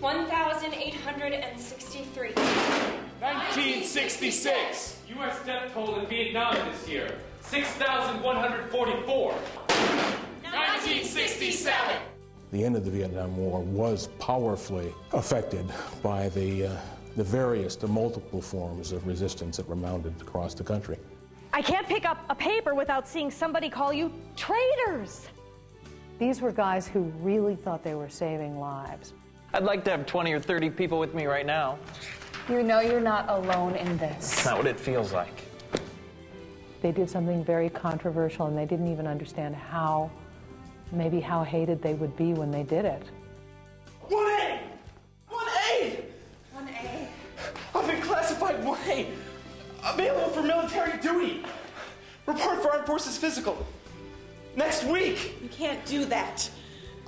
1,863. 1966. U.S. death toll in Vietnam this year, 6,144. 1967. The end of the Vietnam War was powerfully affected by the multiple forms of resistance that were mounted across the country. I can't pick up a paper without seeing somebody call you traitors. These were guys who really thought they were saving lives. I'd like to have 20 or 30 people with me right now. You know you're not alone in this. It's not what it feels like. They did something very controversial, and they didn't even understand how hated they would be when they did it. 1A! 1A! 1A. I've been classified 1A. Available for military duty. Report for Armed Forces Physical. Next week. You can't do that.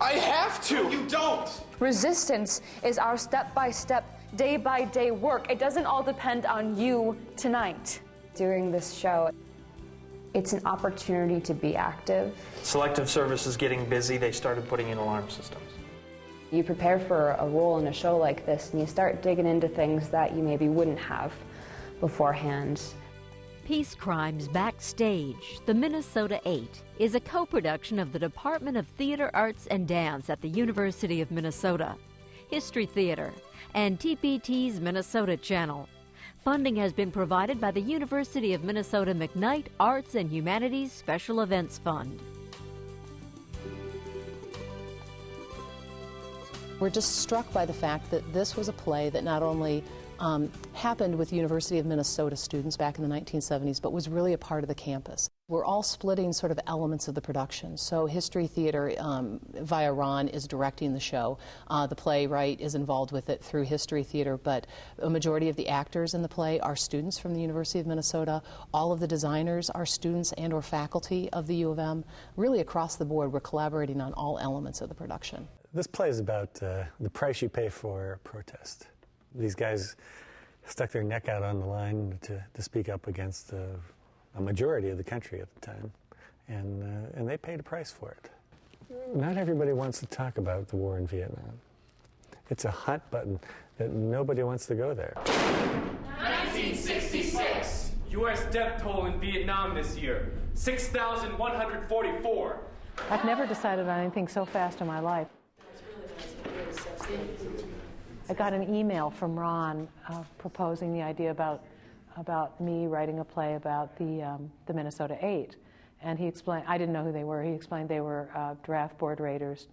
I have to. You don't. Resistance is our step-by-step, day-by-day work. It doesn't all depend on you tonight. During this show, it's an opportunity to be active. Selective service is getting busy. They started putting in alarm systems. You prepare for a role in a show like this, and you start digging into things that you maybe wouldn't have beforehand. Peace Crimes Backstage, the Minnesota 8, is a co-production of the Department of Theater Arts and Dance at the University of Minnesota, History Theater, and TPT's Minnesota Channel. Funding has been provided by the University of Minnesota McKnight Arts and Humanities Special Events Fund. We're just struck by the fact that this was a play that not only happened with University of Minnesota students back in the 1970s, but was really a part of the campus. We're all splitting sort of elements of the production. So History Theater via Ron is directing the show. The playwright is involved with it through History Theater, but a majority of the actors in the play are students from the University of Minnesota. All of the designers are students and or faculty of the U of M. Really across the board, we're collaborating on all elements of the production. This play is about the price you pay for protest. These guys stuck their neck out on the line to speak up against a majority of the country at the time, and they paid a price for it. Not everybody wants to talk about the war in Vietnam. It's a hot button that nobody wants to go there. 1966. U.S. death toll in Vietnam this year, 6,144. I've never decided on anything so fast in my life. I got an email from Ron proposing the idea about me writing a play about the Minnesota 8. And he explained, I didn't know who they were, he explained they were draft board raiders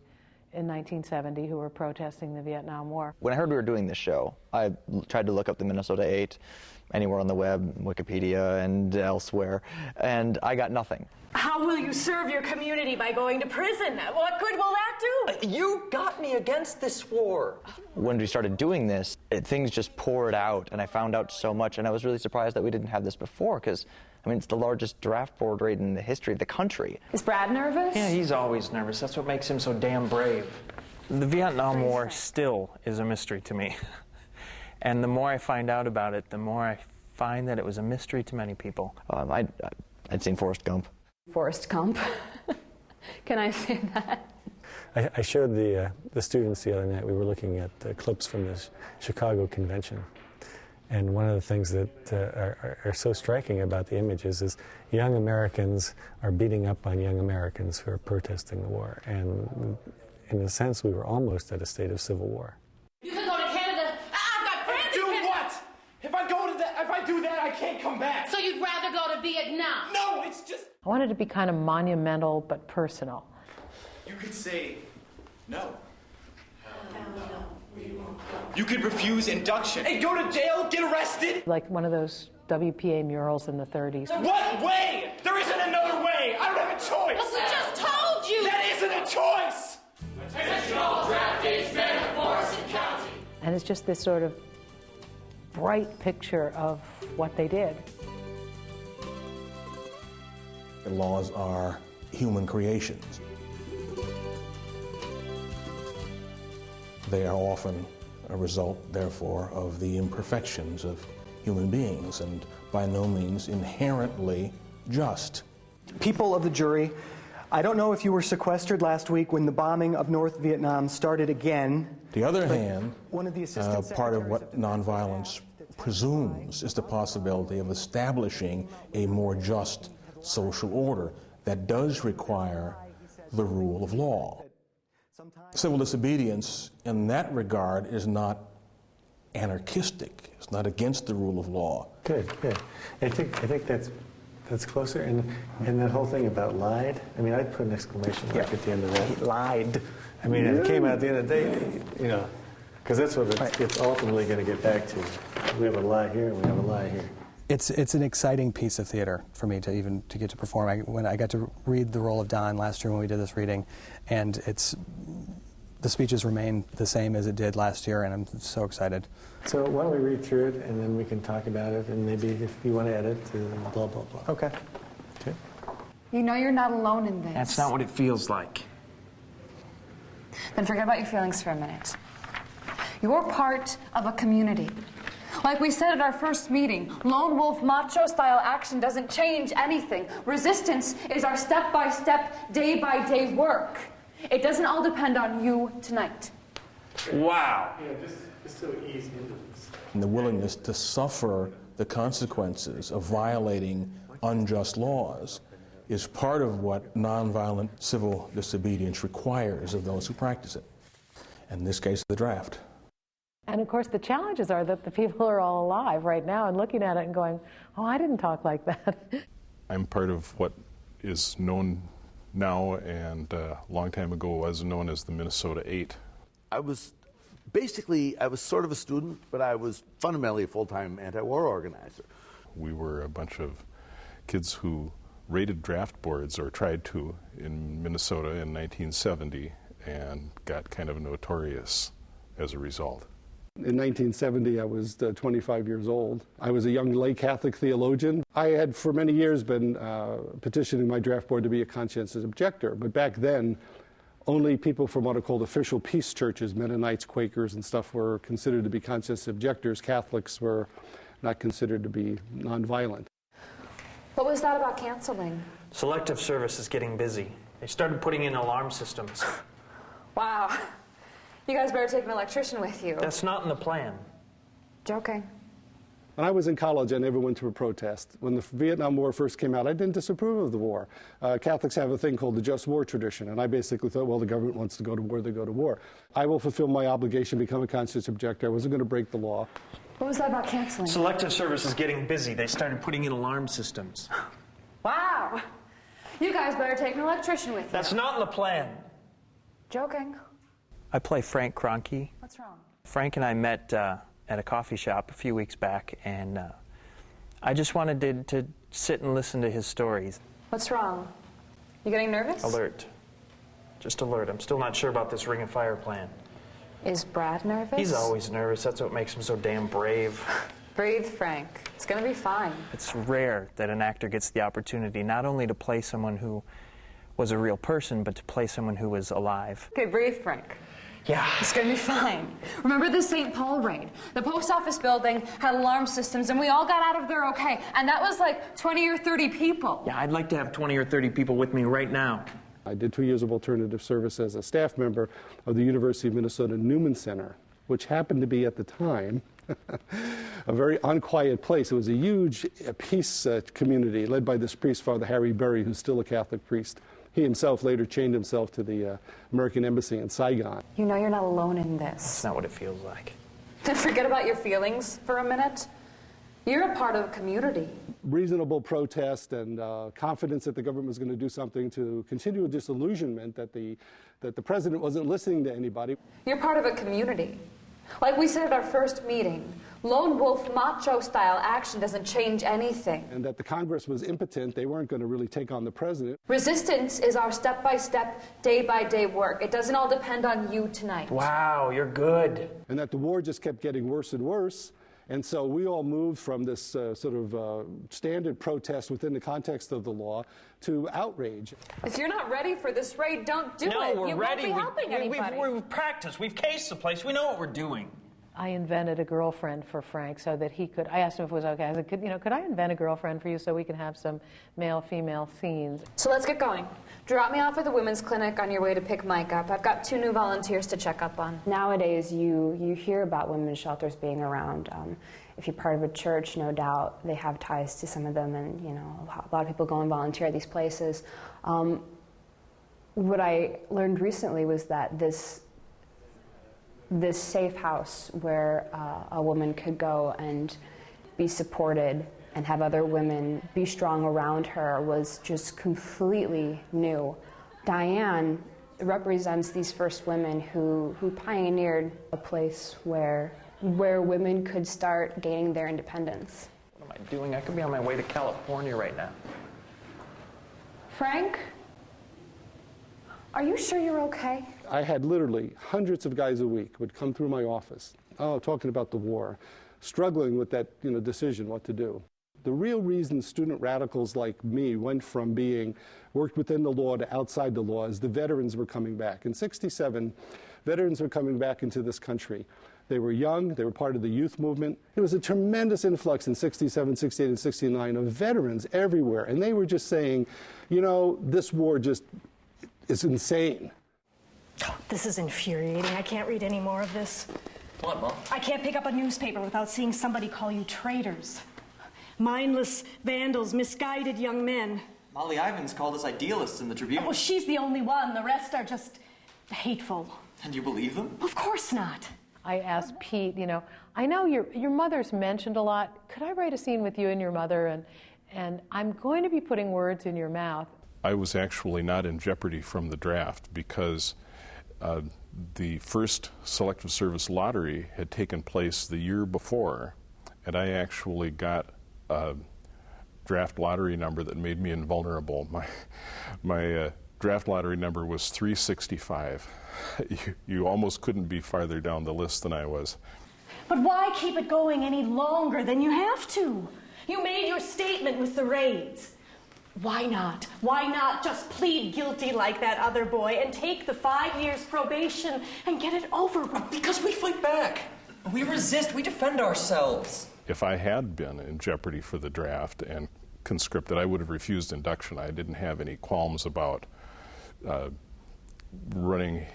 in 1970 who were protesting the Vietnam War. When I heard we were doing this show, I tried to look up the Minnesota 8 anywhere on the web, Wikipedia and elsewhere, and I got nothing. How will you serve your community by going to prison? What good will that do? You got me against this war. When we started doing this, things just poured out, and I found out so much, and I was really surprised that we didn't have this before, because, I mean, it's the largest draft board raid in the history of the country. Is Brad nervous? Yeah, he's always nervous. That's what makes him so damn brave. The Vietnam War still is a mystery to me. And the more I find out about it, the more I find that it was a mystery to many people. I'd seen Forrest Gump. Forrest Gump. Can I say that? I showed the students the other night, we were looking at clips from the Chicago Convention. And one of the things that are so striking about the images is young Americans are beating up on young Americans who are protesting the war. And in a sense, we were almost at a state of civil war. You can go to Canada. I've got friends in Canada. Do what? If I do that, I can't come back. So you'd rather go to Vietnam? No, it's just... I wanted to be kind of monumental but personal. You could say no. You could refuse induction. Hey, go to jail, get arrested. Like one of those WPA murals in the 30s. What way? There isn't another way. I don't have a choice. But we just told you. That isn't a choice. Attention all draft age men of Morrison County. And it's just this sort of bright picture of what they did. Laws are human creations. They are often a result, therefore, of the imperfections of human beings and by no means inherently just. People of the jury, I don't know if you were sequestered last week when the bombing of North Vietnam started again. On the other hand, one of the assistant part of what nonviolence presumes is the possibility of establishing a more just social order that does require the rule of law. Civil disobedience in that regard is not anarchistic. It's not against the rule of law. Good, good. I think that's closer. And that whole thing about lied, I mean, I'd put an exclamation mark at the end of that. He lied. I mean, it came out at the end of the day, you know, because that's what it's ultimately going to get back to. We have a lie here, and we have a lie here. It's an exciting piece of theater for me to get to perform. When I got to read the role of Don last year when we did this reading, and the speeches remain the same as it did last year, and I'm so excited. So why don't we read through it, and then we can talk about it, and maybe if you want to edit, blah, blah, blah. Okay. Okay. You know you're not alone in this. That's not what it feels like. Then forget about your feelings for a minute. You're part of a community. Like we said at our first meeting, lone wolf macho-style action doesn't change anything. Resistance is our step-by-step, day-by-day work. It doesn't all depend on you tonight. Wow. Yeah, just so ease into this. And the willingness to suffer the consequences of violating unjust laws is part of what nonviolent civil disobedience requires of those who practice it. In this case, the draft. And of course, the challenges are that the people are all alive right now and looking at it and going, oh, I didn't talk like that. I'm part of what is known now and a long time ago was known as the Minnesota 8. I was sort of a student, but I was fundamentally a full-time anti-war organizer. We were a bunch of kids who raided draft boards, or tried to, in Minnesota in 1970, and got kind of notorious as a result. In 1970, I was 25 years old. I was a young lay Catholic theologian. I had for many years been petitioning my draft board to be a conscientious objector, but back then, only people from what are called official peace churches, Mennonites, Quakers, and stuff, were considered to be conscientious objectors. Catholics were not considered to be nonviolent. What was that about canceling? Selective service is getting busy. They started putting in alarm systems. Wow. You guys better take an electrician with you. That's not in the plan. Joking. When I was in college, I never went to a protest. When the Vietnam War first came out, I didn't disapprove of the war. Catholics have a thing called the just war tradition, and I basically thought, well, the government wants to go to war, they go to war. I will fulfill my obligation, become a conscientious objector. I wasn't going to break the law. What was that about canceling? Selective service is getting busy. They started putting in alarm systems. Wow. You guys better take an electrician with you. That's not in the plan. Joking. I play Frank Kroenke. What's wrong? Frank and I met at a coffee shop a few weeks back, and I just wanted to sit and listen to his stories. What's wrong? You getting nervous? Alert. Just alert. I'm still not sure about this Ring of Fire plan. Is Brad nervous? He's always nervous. That's what makes him so damn brave. Breathe, Frank. It's gonna be fine. It's rare that an actor gets the opportunity not only to play someone who was a real person, but to play someone who was alive. Okay, breathe, Frank. Yeah. It's gonna be fine. Remember the St. Paul raid? The post office building had alarm systems, and we all got out of there okay. And that was like 20 or 30 people. Yeah, I'd like to have 20 or 30 people with me right now. I did 2 years of alternative service as a staff member of the University of Minnesota Newman Center, which happened to be at the time a very unquiet place. It was a huge peace community led by this priest, Father Harry Berry, who's still a Catholic priest. He himself later chained himself to the American embassy in Saigon. You know you're not alone in this. That's not what it feels like. Then forget about your feelings for a minute. You're a part of a community. Reasonable protest and confidence that the government was going to do something to continue a disillusionment that the president wasn't listening to anybody. You're part of a community. Like we said at our first meeting, lone wolf macho-style action doesn't change anything. And that the Congress was impotent. They weren't going to really take on the president. Resistance is our step-by-step, day-by-day work. It doesn't all depend on you tonight. Wow, you're good. And that the war just kept getting worse and worse. And so we all moved from this sort of standard protest within the context of the law to outrage. If you're not ready for this raid, don't do it. No, we're you ready. Won't be helping anybody. We've practiced. We've cased the place. We know what we're doing. I invented a girlfriend for Frank so that he could, I asked him if it was okay. I said, could I invent a girlfriend for you so we can have some male-female scenes? So let's get going. Drop me off at the women's clinic on your way to pick Mike up. I've got 2 new volunteers to check up on. Nowadays, you hear about women's shelters being around. If you're part of a church, no doubt they have ties to some of them, and a lot of people go and volunteer at these places. What I learned recently was that this safe house where a woman could go and be supported and have other women be strong around her was just completely new. Diane represents these first women who pioneered a place where women could start gaining their independence. What am I doing? I could be on my way to California right now. Frank, are you sure you're okay? I had literally hundreds of guys a week would come through my office, talking about the war, struggling with that decision what to do. The real reason student radicals like me went from being worked within the law to outside the law is the veterans were coming back. In '67, veterans were coming back into this country. They were young, they were part of the youth movement. There was a tremendous influx in '67, '68, and '69 of veterans everywhere, and they were just saying, this war just is insane. This is infuriating. I can't read any more of this. What, Mom? I can't pick up a newspaper without seeing somebody call you traitors. Mindless vandals, misguided young men. Molly Ivins called us idealists in the Tribune. Well, she's the only one. The rest are just hateful. And you believe them? Of course not. I asked Pete, I know your mother's mentioned a lot. Could I write a scene with you and your mother? And I'm going to be putting words in your mouth. I was actually not in jeopardy from the draft because the first Selective Service lottery had taken place the year before, and I actually got a draft lottery number that made me invulnerable. My draft lottery number was 365. You almost couldn't be farther down the list than I was. But why keep it going any longer than you have to? You made your statement with the raids. Why not? Why not just plead guilty like that other boy and take the 5 years probation and get it over with? Because we fight back. We resist. We defend ourselves. If I had been in jeopardy for the draft and conscripted, I would have refused induction. I didn't have any qualms about running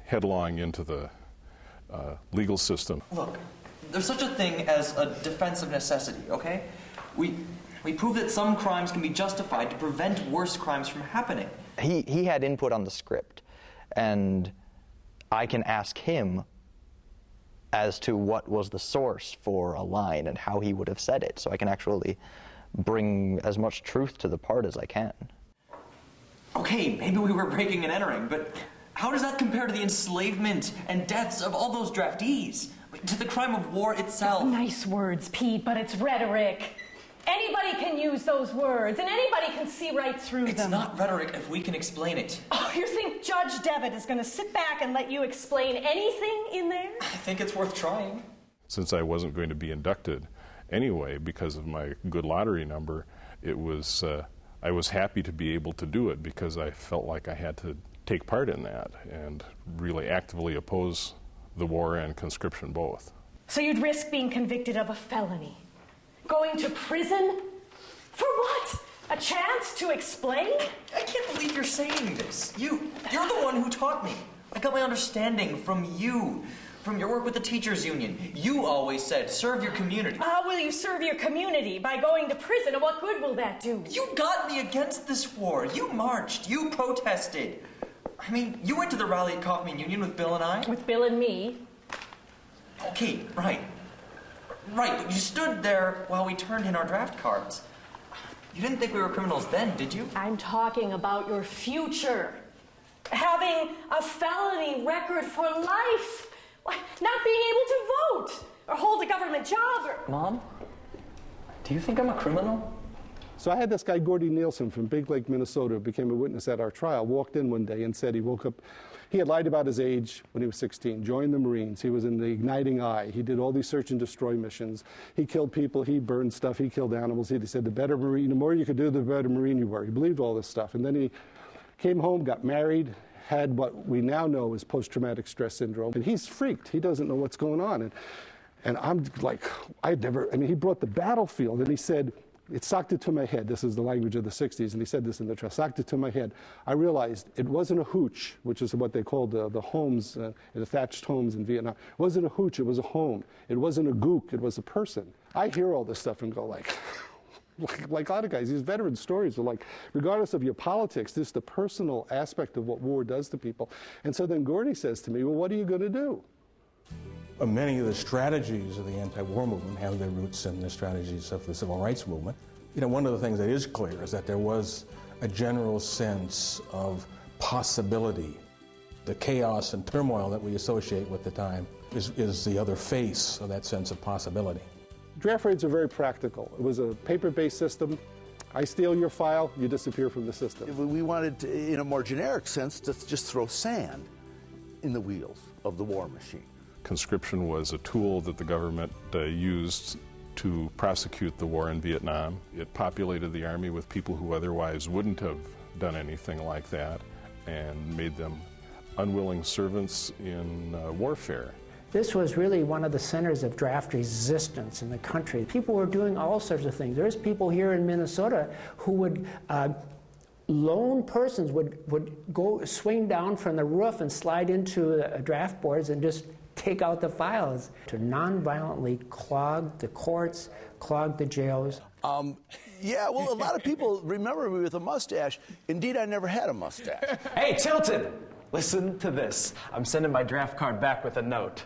headlong into the legal system. Look, there's such a thing as a defense of necessity, okay? We prove that some crimes can be justified to prevent worse crimes from happening. He had input on the script, and I can ask him as to what was the source for a line and how he would have said it, so I can actually bring as much truth to the part as I can. Okay, maybe we were breaking and entering, but how does that compare to the enslavement and deaths of all those draftees? To the crime of war itself? Nice words, Pete, but it's rhetoric. Anybody can use those words, and anybody can see right through them. It's not rhetoric if we can explain it. Oh, you think Judge Devitt is going to sit back and let you explain anything in there? I think it's worth trying. Since I wasn't going to be inducted anyway because of my good lottery number, it was I was happy to be able to do it because I felt like I had to take part in that and really actively oppose the war and conscription both. So you'd risk being convicted of a felony? Going to prison? For what? A chance to explain? I can't believe you're saying this. You're the one who taught me. I got my understanding from you, from your work with the teachers union. You always said, serve your community. How will you serve your community? By going to prison, and what good will that do? You got me against this war. You marched. You protested. I mean, you went to the rally at Kaufman Union with Bill and I. With Bill and me? Okay, right. Right, but you stood there while we turned in our draft cards. You didn't think we were criminals then, did you? I'm talking about your future. Having a felony record for life. Not being able to vote or hold a government job or... Mom, do you think I'm a criminal? So I had this guy, Gordy Nielsen from Big Lake, Minnesota, who became a witness at our trial, walked in one day and said he woke up. He had lied about his age when he was 16, joined the Marines. He was in the Igniting Eye. He did all these search and destroy missions. He killed people. He burned stuff. He killed animals. He said the better Marine, the more you could do, the better Marine you were. He believed all this stuff. And then he came home, got married, had what we now know as post-traumatic stress syndrome, and he's freaked. He doesn't know what's going on. And I'm like, he brought the battlefield, and he said, it socked it to my head. This is the language of the 60s, and he said this in the trial. Socked it to my head. I realized it wasn't a hooch, which is what they called the homes, the thatched homes in Vietnam. It wasn't a hooch, it was a home. It wasn't a gook, it was a person. I hear all this stuff and go like a lot of guys, these veteran stories are like, regardless of your politics, this is the personal aspect of what war does to people. And so then Gordy says to me, well, what are you going to do? Many of the strategies of the anti-war movement have their roots in the strategies of the civil rights movement. One of the things that is clear is that there was a general sense of possibility. The chaos and turmoil that we associate with the time is the other face of that sense of possibility. Draft raids are very practical. It was a paper-based system. I steal your file, you disappear from the system. We wanted to, in a more generic sense, to just throw sand in the wheels of the war machine. Conscription was a tool that the government used to prosecute the war in Vietnam. It populated the Army with people who otherwise wouldn't have done anything like that and made them unwilling servants in warfare. This was really one of the centers of draft resistance in the country. People were doing all sorts of things. There's people here in Minnesota who would, lone persons would go swing down from the roof and slide into draft boards and just take out the files to non-violently clog the courts, clog the jails. Yeah, well, a lot of people remember me with a mustache. Indeed, I never had a mustache. Hey, Tilton, listen to this. I'm sending my draft card back with a note.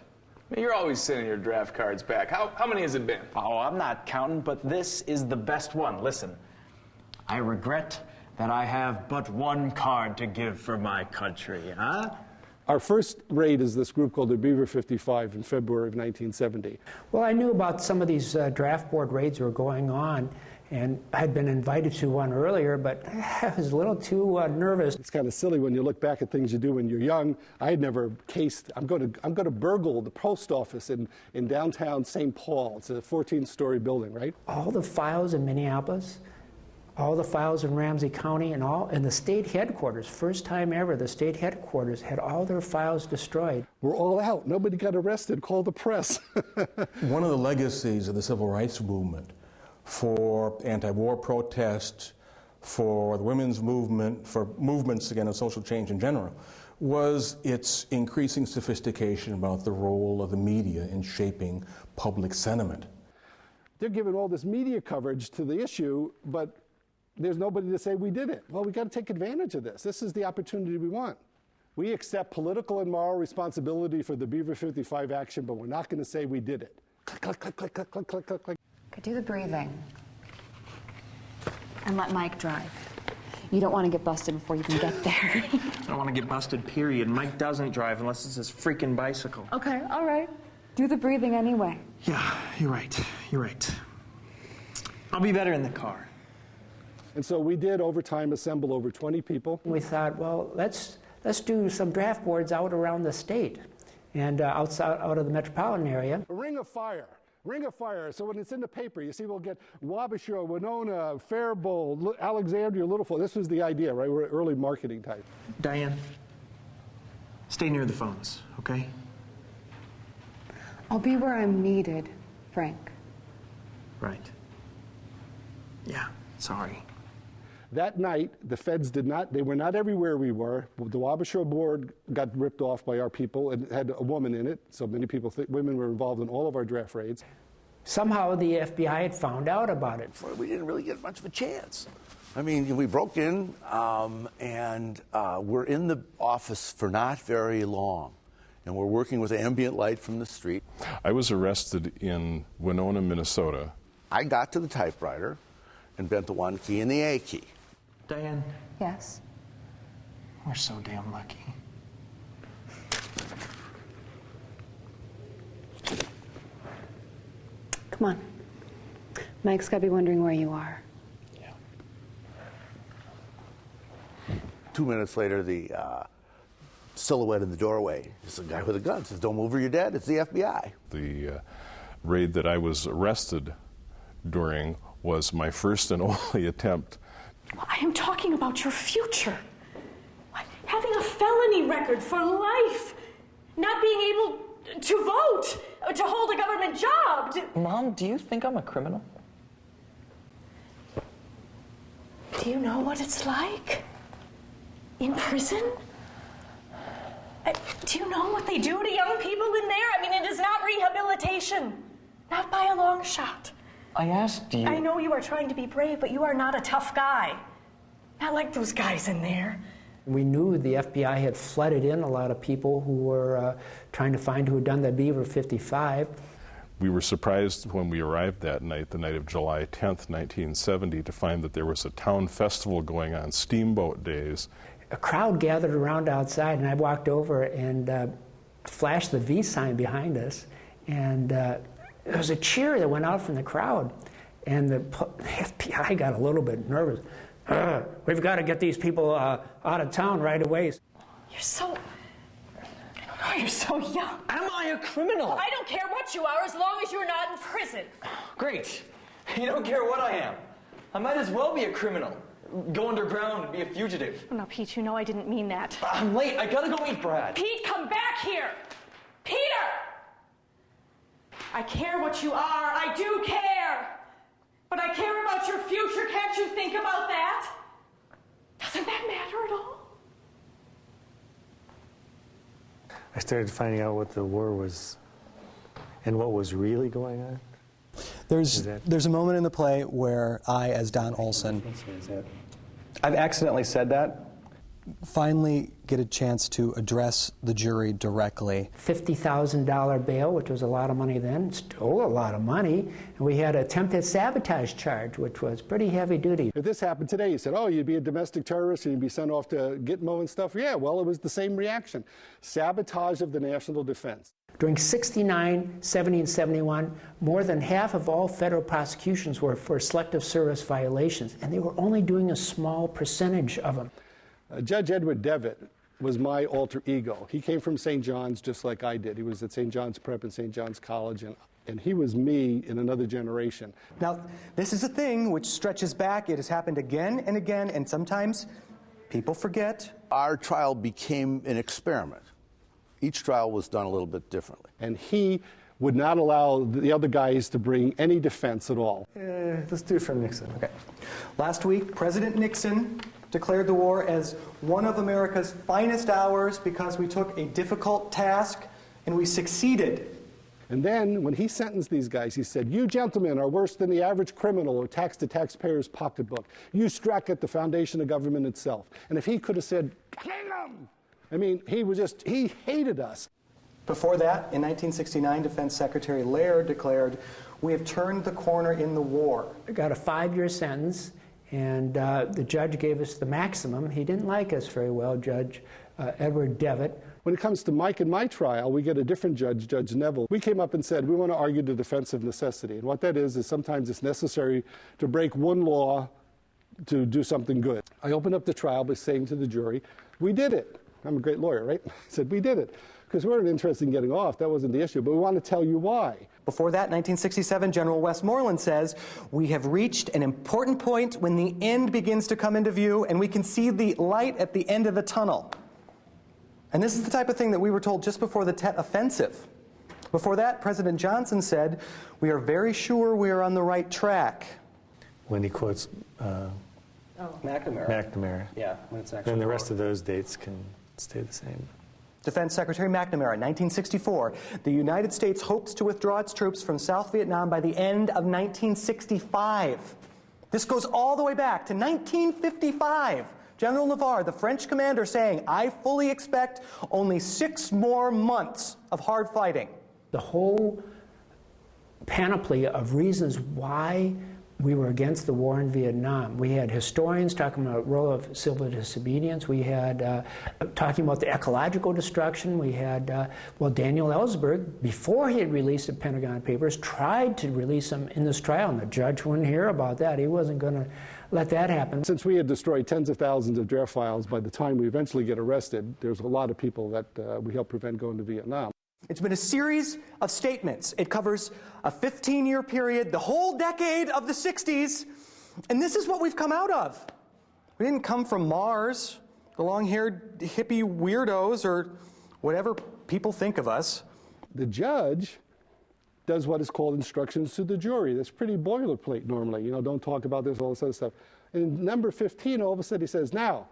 You're always sending your draft cards back. How many has it been? Oh, I'm not counting, but this is the best one. Listen, I regret that I have but one card to give for my country, huh? Our first raid is this group called the Beaver 55 in February of 1970. Well, I knew about some of these draft board raids were going on, and I'd been invited to one earlier, but I was a little too nervous. It's kind of silly when you look back at things you do when you're young. I had never cased. I'm going to burgle the post office in downtown St. Paul. It's a 14-story building, right? All the files in Minneapolis, all the files in Ramsey County, and the state headquarters, first time ever, the state headquarters had all their files destroyed. We're all out. Nobody got arrested. Call the press. One of the legacies of the civil rights movement for anti-war protests, for the women's movement, for movements, again, of social change in general, was its increasing sophistication about the role of the media in shaping public sentiment. They're giving all this media coverage to the issue, but there's nobody to say we did it. Well, we got to take advantage of this. This is the opportunity we want. We accept political and moral responsibility for the Beaver 55 action, but we're not going to say we did it. Click, click, click, click, click, click, click, click, click. Could do the breathing. And let Mike drive. You don't want to get busted before you can get there. I don't want to get busted, period. Mike doesn't drive unless it's his freaking bicycle. Okay, all right. Do the breathing anyway. Yeah, you're right. You're right. I'll be better in the car. And so we did, over time, assemble over 20 people. We thought, well, let's do some draft boards out around the state and out of the metropolitan area. A ring of fire. Ring of fire. So when it's in the paper, you see we'll get Wabasha, Winona, Faribault, Alexandria, Little Falls. This was the idea, right? We're early marketing type. Diane, stay near the phones, okay? I'll be where I'm needed, Frank. Right. Yeah, sorry. That night, the feds they were not everywhere we were. The Wabasha board got ripped off by our people and had a woman in it, so many people think women were involved in all of our draft raids. Somehow the FBI had found out about it. We didn't really get much of a chance. I mean, we broke in and we're in the office for not very long, and we're working with ambient light from the street. I was arrested in Winona, Minnesota. I got to the typewriter and bent the 1 key and the A key. Diane? Yes? We're so damn lucky. Come on. Mike's got to be wondering where you are. Yeah. 2 minutes later, the silhouette in the doorway is a guy with a gun. Says, "Don't move or you're dead." It's the FBI. The raid that I was arrested during was my first and only attempt. I am talking about your future. having a felony record for life, not being able to vote, to hold a government job. Mom, do you think I'm a criminal? Do you know what it's like in prison? Do you know what they do to young people in there? I mean, it is not rehabilitation, not by a long shot. I asked you. I know you are trying to be brave, but you are not a tough guy. Not like those guys in there. We knew the FBI had flooded in a lot of people who were trying to find who had done the Beaver 55. We were surprised when we arrived that night, the night of July 10th, 1970, to find that there was a town festival going on, Steamboat Days. A crowd gathered around outside, and I walked over and flashed the V sign behind us, and there was a cheer that went out from the crowd, and the FBI got a little bit nervous. We've got to get these people out of town right away. You're so... Oh, you're so young. Am I a criminal? I don't care what you are as long as you're not in prison. Great. You don't care what I am. I might as well be a criminal. Go underground and be a fugitive. Oh, no, Pete, you know I didn't mean that. I'm late. I gotta go meet Brad. Pete, come back here! Peter! I care what you are. I do care. But I care about your future. Can't you think about that? Doesn't that matter at all? I started finding out what the war was and what was really going on. There's a moment in the play where I, as Don Olson, I've accidentally said that. Finally get a chance to address the jury directly. $50,000 bail, which was a lot of money then, still a lot of money. And we had attempted sabotage charge, which was pretty heavy duty. If this happened today, you said, oh, you'd be a domestic terrorist and you'd be sent off to Gitmo and stuff. Yeah, well, it was the same reaction. Sabotage of the national defense. During 69, 70, and 71, more than half of all federal prosecutions were for selective service violations, and they were only doing a small percentage of them. Judge Edward Devitt was my alter ego. He came from St. John's just like I did. He was at St. John's Prep and St. John's College, and he was me in another generation. Now, this is a thing which stretches back. It has happened again and again, and sometimes people forget. Our trial became an experiment. Each trial was done a little bit differently. And he would not allow the other guys to bring any defense at all. Let's do it from Nixon. Okay. Last week, President Nixon declared the war as one of America's finest hours because we took a difficult task and we succeeded. And then, when he sentenced these guys, he said, you gentlemen are worse than the average criminal or tax the taxpayer's pocketbook. You struck at the foundation of government itself. And if he could have said, kill him! I mean, he hated us. Before that, in 1969, Defense Secretary Laird declared, we have turned the corner in the war. I got a 5-year sentence, and the judge gave us the maximum. He didn't like us very well, Judge Edward Devitt. When it comes to Mike and my trial, we get a different judge, Judge Neville. We came up and said, we want to argue the defense of necessity. And what that is sometimes it's necessary to break one law to do something good. I opened up the trial by saying to the jury, we did it. I'm a great lawyer, right? I said, we did it. Because we weren't interested in getting off. That wasn't the issue. But we want to tell you why. Before that, 1967, General Westmoreland says, we have reached an important point when the end begins to come into view and we can see the light at the end of the tunnel. And this is the type of thing that we were told just before the Tet Offensive. Before that, President Johnson said, we are very sure we are on the right track. When he quotes McNamara. Yeah, when it's actually then the rest of those dates can stay the same. Defense Secretary McNamara, 1964. The United States hopes to withdraw its troops from South Vietnam by the end of 1965. This goes all the way back to 1955. General Navarre, the French commander, saying, I fully expect only 6 more months of hard fighting. The whole panoply of reasons why we were against the war in Vietnam. We had historians talking about the role of civil disobedience. We had talking about the ecological destruction. We had, Daniel Ellsberg, before he had released the Pentagon Papers, tried to release them in this trial, and the judge wouldn't hear about that. He wasn't going to let that happen. Since we had destroyed tens of thousands of draft files, by the time we eventually get arrested, there's a lot of people that we helped prevent going to Vietnam. It's been a series of statements. It covers a 15-year period, the whole decade of the 60s, and this is what we've come out of. We didn't come from Mars the long-haired hippie weirdos or whatever people think of us. The judge does what is called instructions to the jury. That's pretty boilerplate normally. You know, don't talk about this, all this other stuff. In number 15, all of a sudden he says, now,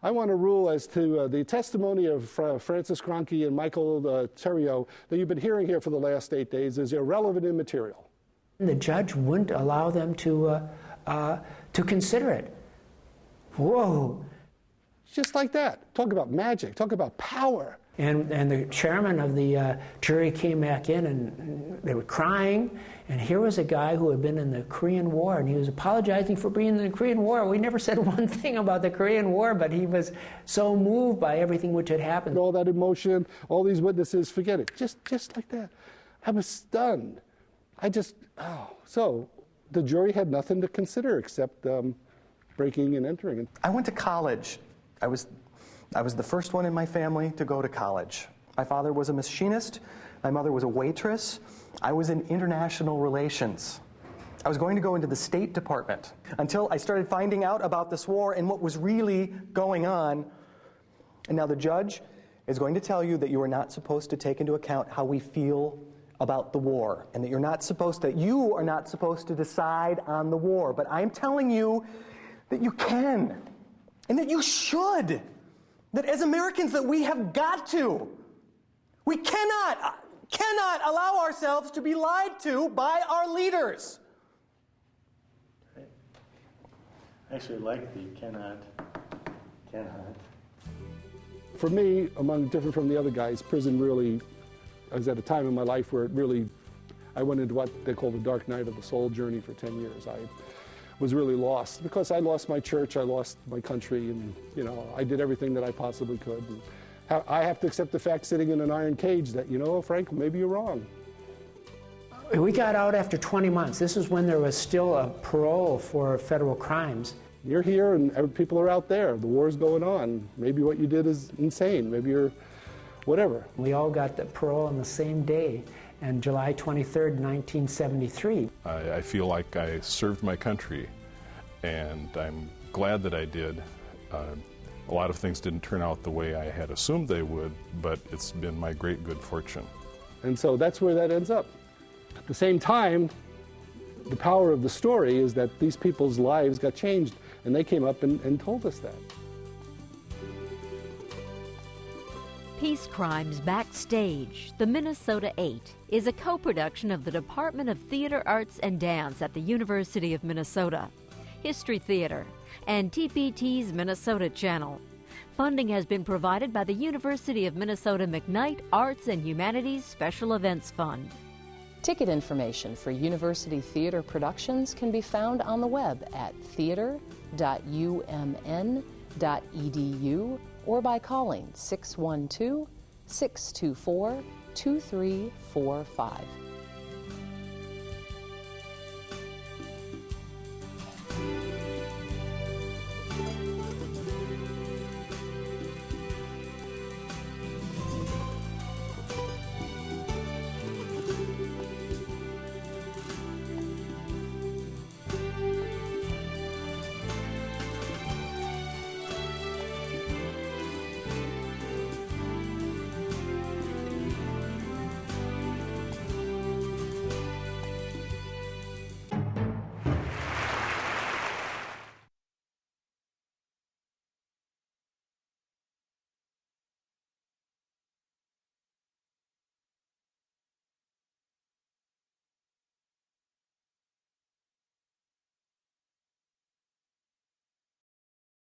I want to rule as to the testimony of Francis Cronky and Michael Theriault that you've been hearing here for the last 8 days is irrelevant and immaterial. The judge wouldn't allow them to consider it. Whoa. Just like that. Talk about magic. Talk about power. And the chairman of the jury came back in, and they were crying. And here was a guy who had been in the Korean War, and he was apologizing for being in the Korean War. We never said one thing about the Korean War, but he was so moved by everything which had happened. All that emotion, all these witnesses, forget it. Just like that. I was stunned. So the jury had nothing to consider except breaking and entering. I went to college. I was the first one in my family to go to college. My father was a machinist. My mother was a waitress. I was in international relations. I was going to go into the State Department until I started finding out about this war and what was really going on. And now the judge is going to tell you that you are not supposed to take into account how we feel about the war, and that you are not supposed to decide on the war. But I'm telling you that you can, and that you should. That as Americans, that we have got to. We cannot allow ourselves to be lied to by our leaders. I actually like the cannot. For me, different from the other guys, prison really, I was at a time in my life where I went into what they call the dark night of the soul journey for 10 years. I was really lost because I lost my church, I lost my country, and I did everything that I possibly could. And I have to accept the fact, sitting in an iron cage, that Frank, maybe you're wrong. We got out after 20 months. This is when there was still a parole for federal crimes. You're here and people are out there. The war's going on. Maybe what you did is insane. Maybe you're whatever. We all got the parole on the same day, on July 23rd, 1973. I feel like I served my country, and I'm glad that I did. A lot of things didn't turn out the way I had assumed they would, but it's been my great good fortune. And so that's where that ends up. At the same time, the power of the story is that these people's lives got changed, and they came up and told us that. Peace Crimes Backstage, the Minnesota 8, is a co-production of the Department of Theater Arts and Dance at the University of Minnesota, History Theater, and TPT's Minnesota Channel. Funding has been provided by the University of Minnesota McKnight Arts and Humanities Special Events Fund. Ticket information for university theater productions can be found on the web at theater.umn.edu or by calling 612-624-2345.